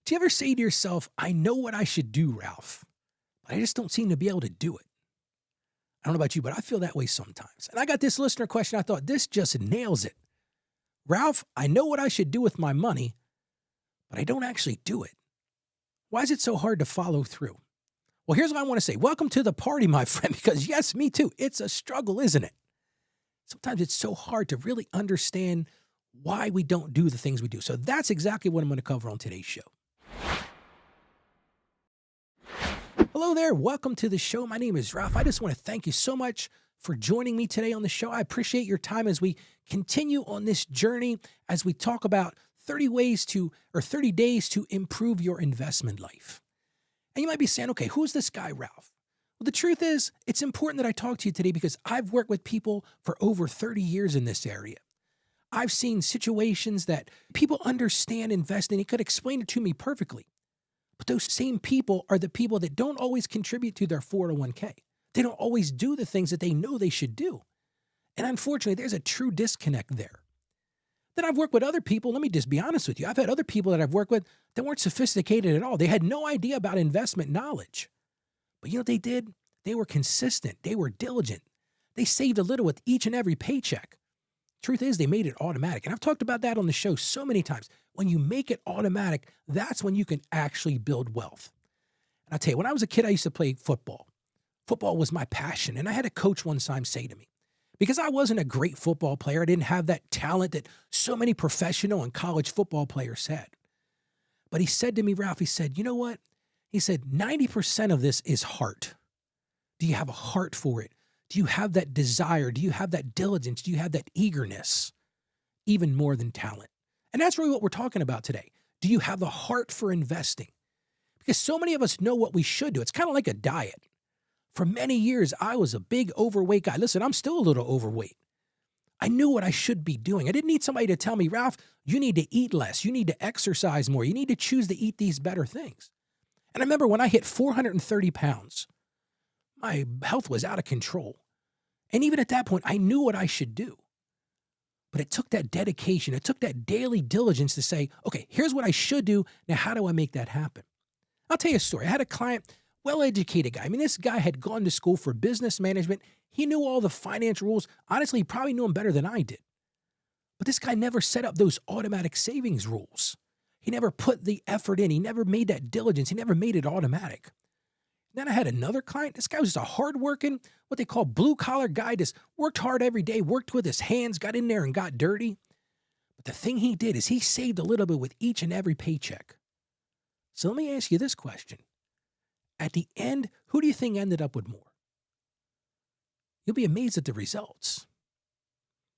Do you ever say to yourself, I know what I should do, Ralph, but I just don't seem to be able to do it? I don't know about you, but I feel that way sometimes. And I got this listener question. I thought this just nails it. Ralph, I know what I should do with my money, but I don't actually do it. Why is it so hard to follow through? Well, here's what I want to say. Welcome to the party, my friend, because yes, me too. It's a struggle, isn't it? Sometimes it's so hard to really understand why we don't do the things we do. So that's exactly what I'm going to cover on today's show. Hello there. Welcome to the show. My name is Ralph. I just want to thank you so much for joining me today on the show. I appreciate your time as we continue on this journey as we talk about 30 days to improve your investment life. And you might be saying, okay, who's this guy, Ralph? Well, the truth is, it's important that I talk to you today because I've worked with people for over 30 years in this area. I've seen situations that people understand investing. They could explain it to me perfectly. But those same people are the people that don't always contribute to their 401k. They don't always do the things that they know they should do. And unfortunately, there's a true disconnect there. Then I've worked with other people. Let me just be honest with you. I've had other people that I've worked with that weren't sophisticated at all. They had no idea about investment knowledge. But you know what they did? They were consistent. They were diligent. They saved a little with each and every paycheck. Truth is, they made it automatic. And I've talked about that on the show so many times. When you make it automatic, that's when you can actually build wealth. And I'll tell you, when I was a kid, I used to play football. Football was my passion. And I had a coach one time say to me, because I wasn't a great football player, I didn't have that talent that so many professional and college football players had. But he said to me, Ralph, he said, you know what? He said, 90% of this is heart. Do you have a heart for it? Do you have that desire? Do you have that diligence? Do you have that eagerness? Even more than talent. And that's really what we're talking about today. Do you have the heart for investing? Because so many of us know what we should do. It's kind of like a diet. For many years, I was a big overweight guy. Listen, I'm still a little overweight. I knew what I should be doing. I didn't need somebody to tell me, Ralph, you need to eat less. You need to exercise more. You need to choose to eat these better things. And I remember when I hit 430 pounds, my health was out of control. And even at that point, I knew what I should do. But it took that dedication. It took that daily diligence to say, okay, here's what I should do. Now, how do I make that happen? I'll tell you a story. I had a client, well-educated guy. I mean, this guy had gone to school for business management. He knew all the finance rules. Honestly, he probably knew them better than I did. But this guy never set up those automatic savings rules. He never put the effort in. He never made that diligence. He never made it automatic. Then I had another client. This guy was just a hardworking, what they call blue-collar guy, just worked hard every day, worked with his hands, got in there and got dirty. But the thing he did is he saved a little bit with each and every paycheck. So let me ask you this question. At the end, who do you think ended up with more? You'll be amazed at the results.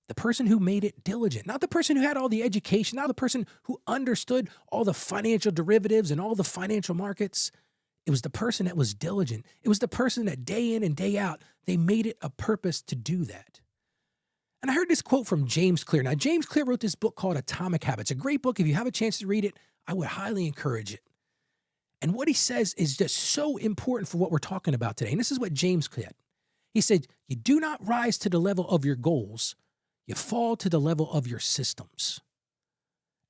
The person who made it diligent, not the person who had all the education, not the person who understood all the financial derivatives and all the financial markets. It was the person that was diligent. It was the person that day in and day out, they made it a purpose to do that. And I heard this quote from James Clear. Now, James Clear wrote this book called Atomic Habits. A great book. If you have a chance to read it, I would highly encourage it. And what he says is just so important for what we're talking about today. And this is what James said. He said, you do not rise to the level of your goals. You fall to the level of your systems.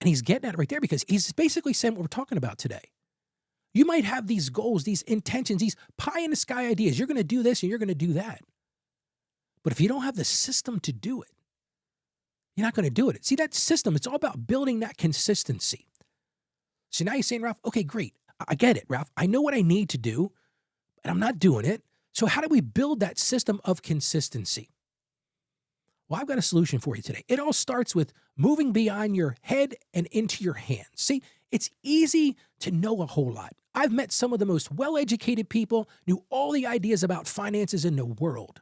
And he's getting at it right there because he's basically saying what we're talking about today. You might have these goals, these intentions, these pie-in-the-sky ideas. You're going to do this and you're going to do that. But if you don't have the system to do it, you're not going to do it. See, that system, it's all about building that consistency. So now you're saying, Ralph, okay, great. I get it, Ralph. I know what I need to do, and I'm not doing it. So how do we build that system of consistency? Well, I've got a solution for you today. It all starts with moving beyond your head and into your hands. See, it's easy to know a whole lot. I've met some of the most well-educated people, knew all the ideas about finances in the world.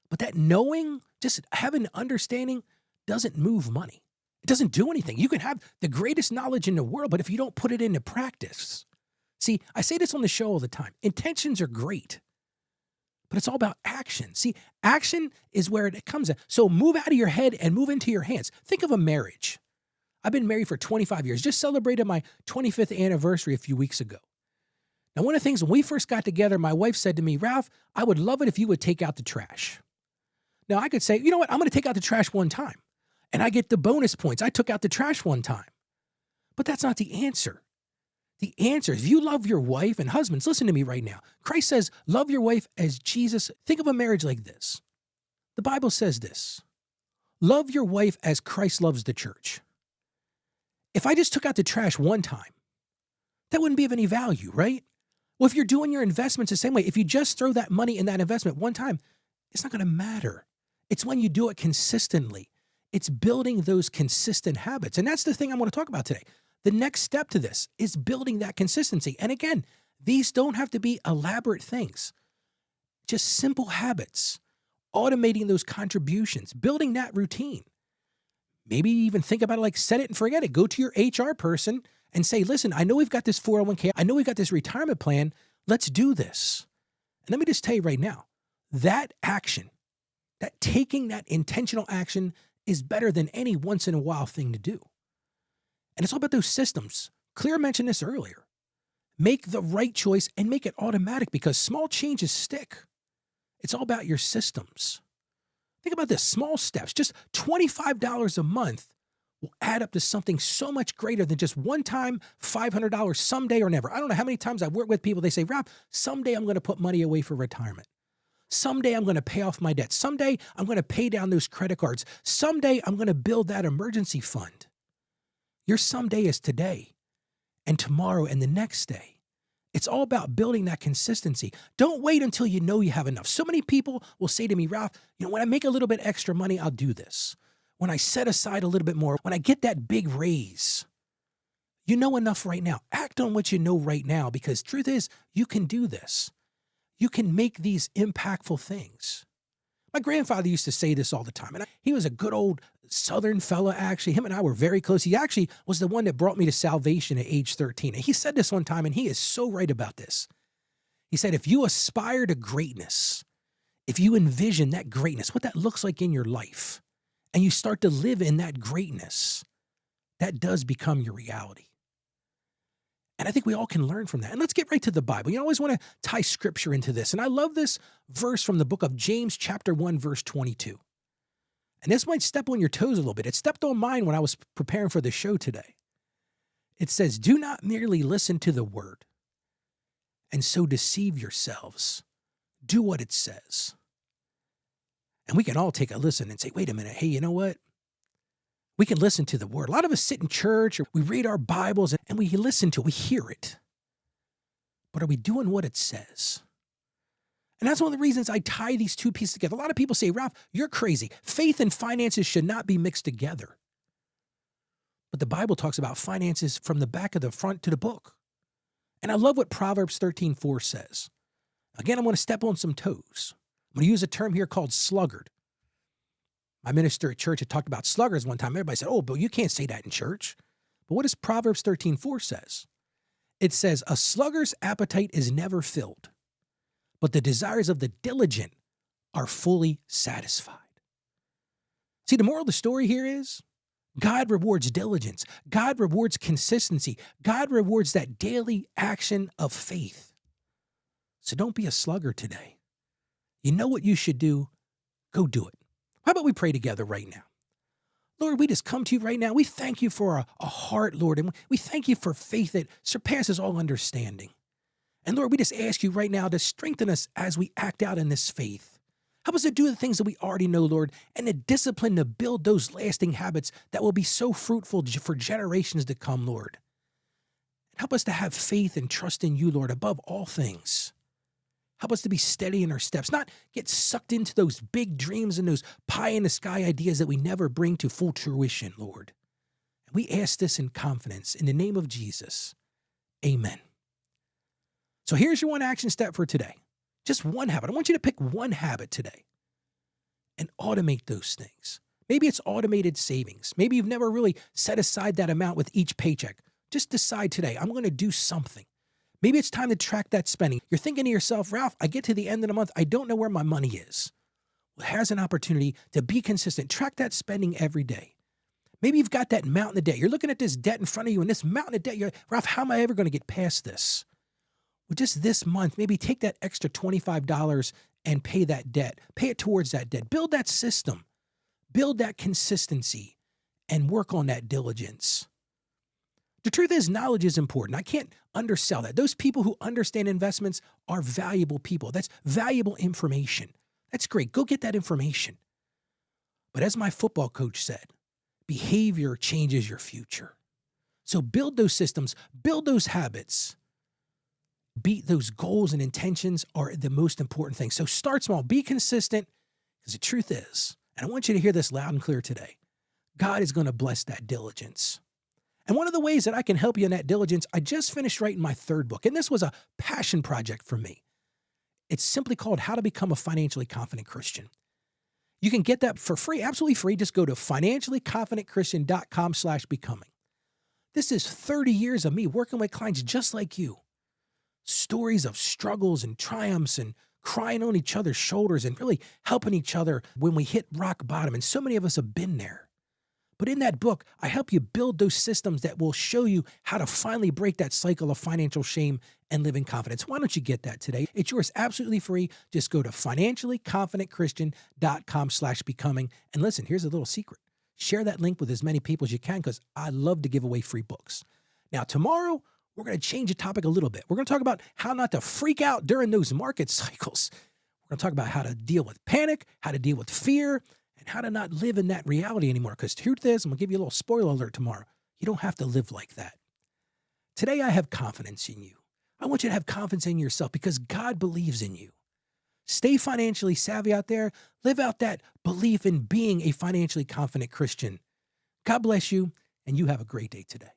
But that knowing, just having understanding, doesn't move money. It doesn't do anything. You can have the greatest knowledge in the world, but if you don't put it into practice. See, I say this on the show all the time. Intentions are great, but it's all about action. See, action is where it comes in. So move out of your head and move into your hands. Think of a marriage. I've been married for 25 years. Just celebrated my 25th anniversary a few weeks ago. Now, one of the things when we first got together, my wife said to me, Ralph, I would love it if you would take out the trash. Now, I could say, you know what? I'm going to take out the trash one time. And I get the bonus points. I took out the trash one time. But that's not the answer. The answer is if you love your wife, and husbands, listen to me right now. Christ says, love your wife as Jesus. Think of a marriage like this. The Bible says this, love your wife as Christ loves the church. If I just took out the trash one time, that wouldn't be of any value, right? Well, if you're doing your investments the same way, if you just throw that money in that investment one time, it's not going to matter. It's when you do it consistently. It's building those consistent habits. And that's the thing I want to talk about today. The next step to this is building that consistency. And again, these don't have to be elaborate things, just simple habits, automating those contributions, building that routine. Maybe even think about it like set it and forget it. Go to your HR person and say, listen, I know we've got this 401k. I know we've got this retirement plan. Let's do this. And let me just tell you right now, that action, that taking that intentional action is better than any once in a while thing to do. And it's all about those systems. Clear mentioned this earlier. Make the right choice and make it automatic because small changes stick. It's all about your systems. Think about this, small steps, just $25 a month will add up to something so much greater than just one time $500 someday or never. I don't know how many times I've worked with people, they say, Rob, someday I'm going to put money away for retirement. Someday I'm going to pay off my debt. Someday I'm going to pay down those credit cards. Someday I'm going to build that emergency fund. Your someday is today and tomorrow and the next day. It's all about building that consistency. Don't wait until you know you have enough. So many people will say to me, Ralph, when I make a little bit extra money, I'll do this. When I set aside a little bit more, when I get that big raise, you know enough right now. Act on what you know right now because truth is, you can do this. You can make these impactful things. My grandfather used to say this all the time, and he was a good old Southern fella, actually. Him and I were very close. He actually was the one that brought me to salvation at age 13. And he said this one time, and he is so right about this. He said, if you aspire to greatness, if you envision that greatness, what that looks like in your life, and you start to live in that greatness, that does become your reality. And I think we all can learn from that. And let's get right to the Bible. You always want to tie scripture into this. And I love this verse from the book of James, chapter 1, verse 22. And this might step on your toes a little bit. It stepped on mine when I was preparing for the show today. It says, do not merely listen to the word and so deceive yourselves. Do what it says. And we can all take a listen and say, wait a minute. Hey, you know what? We can listen to the word. A lot of us sit in church or we read our Bibles and we listen to it, we hear it. But are we doing what it says? And that's one of the reasons I tie these two pieces together. A lot of people say, Ralph, you're crazy. Faith and finances should not be mixed together. But the Bible talks about finances from the back of the front to the book. And I love what Proverbs 13:4 says. Again, I'm going to step on some toes. I'm going to use a term here called sluggard. My minister at church had talked about sluggards one time. Everybody said, oh, but you can't say that in church. But what does Proverbs 13:4 says? It says, a sluggard's appetite is never filled, but the desires of the diligent are fully satisfied. See, the moral of the story here is God rewards diligence. God rewards consistency. God rewards that daily action of faith. So don't be a sluggard today. You know what you should do. Go do it. How about we pray together right now? Lord, we just come to you right now. We thank you for a heart, Lord, and we thank you for faith that surpasses all understanding. And Lord, we just ask you right now to strengthen us as we act out in this faith. Help us to do the things that we already know, Lord, and the discipline to build those lasting habits that will be so fruitful for generations to come, Lord. Help us to have faith and trust in you, Lord, above all things. Help us to be steady in our steps, not get sucked into those big dreams and those pie-in-the-sky ideas that we never bring to full fruition, Lord. And we ask this in confidence in the name of Jesus. Amen. So here's your one action step for today. Just one habit. I want you to pick one habit today and automate those things. Maybe it's automated savings. Maybe you've never really set aside that amount with each paycheck. Just decide today, I'm going to do something. Maybe it's time to track that spending. You're thinking to yourself, Ralph, I get to the end of the month, I don't know where my money is. Well, here's an opportunity to be consistent. Track that spending every day. Maybe you've got that mountain of debt. You're looking at this debt in front of you and this mountain of debt. You're, Ralph, how am I ever going to get past this? Well, just this month, maybe take that extra $25 and pay that debt. Pay it towards that debt. Build that system. Build that consistency and work on that diligence. The truth is, knowledge is important. I can't undersell that. Those people who understand investments are valuable people. That's valuable information. That's great. Go get that information. But as my football coach said, behavior changes your future. So build those systems, build those habits. Beat those goals and intentions are the most important thing. So start small, be consistent, because the truth is, and I want you to hear this loud and clear today, God is going to bless that diligence. And one of the ways that I can help you in that diligence, I just finished writing my third book, and this was a passion project for me. It's simply called How to Become a Financially Confident Christian. You can get that for free, absolutely free. Just go to financiallyconfidentchristian.com/becoming. This is 30 years of me working with clients just like you. Stories of struggles and triumphs and crying on each other's shoulders and really helping each other when we hit rock bottom. And so many of us have been there. But in that book, I help you build those systems that will show you how to finally break that cycle of financial shame and live in confidence. Why don't you get that today? It's yours absolutely free. Just go to financiallyconfidentchristian.com/becoming. And listen, here's a little secret. Share that link with as many people as you can because I love to give away free books. Now, tomorrow, we're going to change the topic a little bit. We're going to talk about how not to freak out during those market cycles. We're going to talk about how to deal with panic, how to deal with fear, and how to not live in that reality anymore. Because the truth is, I'm going to give you a little spoiler alert tomorrow. You don't have to live like that. Today, I have confidence in you. I want you to have confidence in yourself because God believes in you. Stay financially savvy out there. Live out that belief in being a financially confident Christian. God bless you, and you have a great day today.